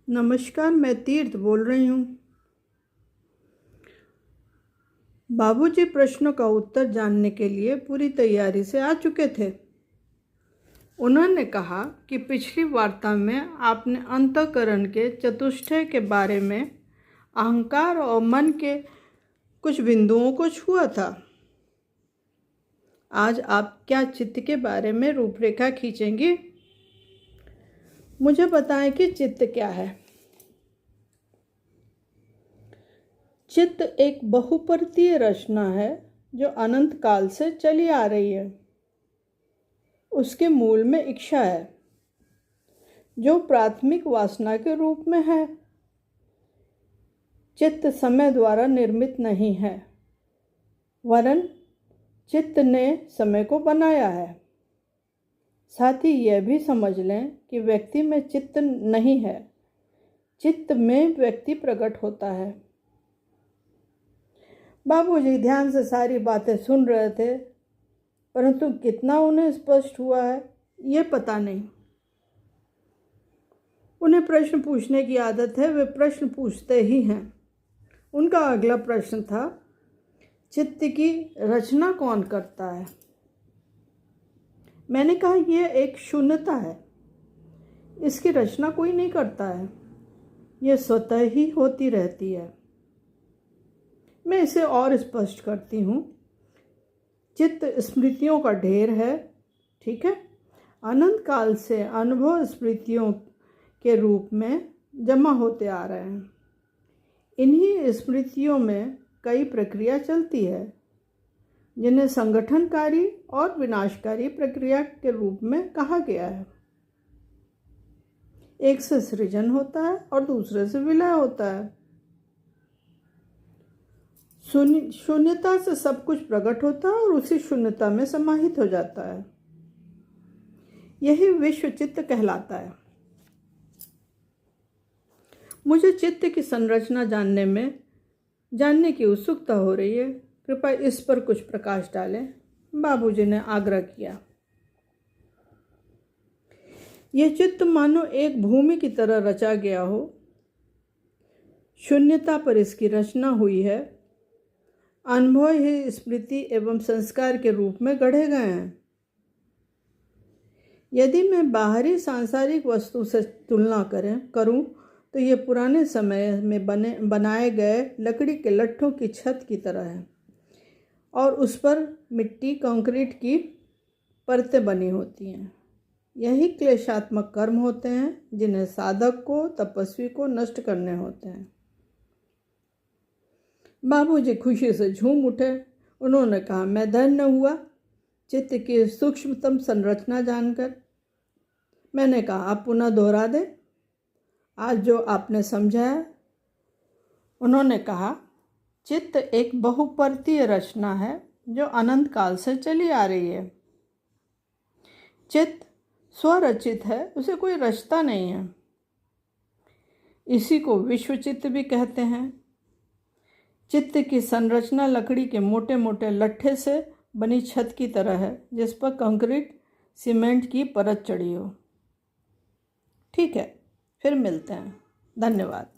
नमस्कार, मैं तीर्थ बोल रही हूँ। बाबूजी प्रश्नों का उत्तर जानने के लिए पूरी तैयारी से आ चुके थे। उन्होंने कहा कि पिछली वार्ता में आपने अंतःकरण के चतुष्टय के बारे में अहंकार और मन के कुछ बिंदुओं को छुआ था। आज आप क्या चित्त के बारे में रूपरेखा खींचेंगी? मुझे बताएं कि चित्त क्या है। चित्त एक बहुपरतीय रचना है जो अनंत काल से चली आ रही है। उसके मूल में इच्छा है जो प्राथमिक वासना के रूप में है। चित्त समय द्वारा निर्मित नहीं है, वरन चित्त ने समय को बनाया है। साथ ही यह भी समझ लें कि व्यक्ति में चित्त नहीं है, चित्त में व्यक्ति प्रकट होता है। बाबूजी ध्यान से सारी बातें सुन रहे थे, परंतु कितना उन्हें स्पष्ट हुआ है ये पता नहीं। उन्हें प्रश्न पूछने की आदत है, वे प्रश्न पूछते ही हैं। उनका अगला प्रश्न था, चित्त की रचना कौन करता है? मैंने कहा यह एक शून्यता है, इसकी रचना कोई नहीं करता है, यह स्वतः ही होती रहती है। मैं इसे और स्पष्ट करती हूँ। चित्त स्मृतियों का ढेर है, ठीक है। अनंत काल से अनुभव स्मृतियों के रूप में जमा होते आ रहे हैं। इन्हीं स्मृतियों में कई प्रक्रिया चलती है जिन्हें संगठनकारी और विनाशकारी प्रक्रिया के रूप में कहा गया है। एक से सृजन होता है और दूसरे से विलय होता है। शून्यता से सब कुछ प्रकट होता है और उसी शून्यता में समाहित हो जाता है। यही विश्व चित्त कहलाता है। मुझे चित्त की संरचना जानने की उत्सुकता हो रही है। कृपया इस पर कुछ प्रकाश डालें, बाबूजी ने आग्रह किया। यह चित्त मानो एक भूमि की तरह रचा गया हो। शून्यता पर इसकी रचना हुई है। अनुभव ही स्मृति एवं संस्कार के रूप में गढ़े गए हैं। यदि मैं बाहरी सांसारिक वस्तु से तुलना करूं तो ये पुराने समय में बनाए गए लकड़ी के लट्ठों की छत की तरह है और उस पर मिट्टी कंक्रीट की परतें बनी होती हैं। यही क्लेशात्मक कर्म होते हैं जिन्हें साधक को, तपस्वी को नष्ट करने होते हैं। बाबूजी खुशी से झूम उठे। उन्होंने कहा, मैं धन्य हुआ चित्त की सूक्ष्मतम संरचना जानकर। मैंने कहा, आप पुनः दोहरा दें आज जो आपने समझा है। उन्होंने कहा, चित्त एक बहुपरतीय रचना है जो अनंत काल से चली आ रही है। चित्त स्वरचित है, उसे कोई रचता नहीं है। इसी को विश्व चित्त भी कहते हैं। चित्त की संरचना लकड़ी के मोटे मोटे लट्ठे से बनी छत की तरह है जिस पर कंक्रीट सीमेंट की परत चढ़ी हो। ठीक है, फिर मिलते हैं। धन्यवाद।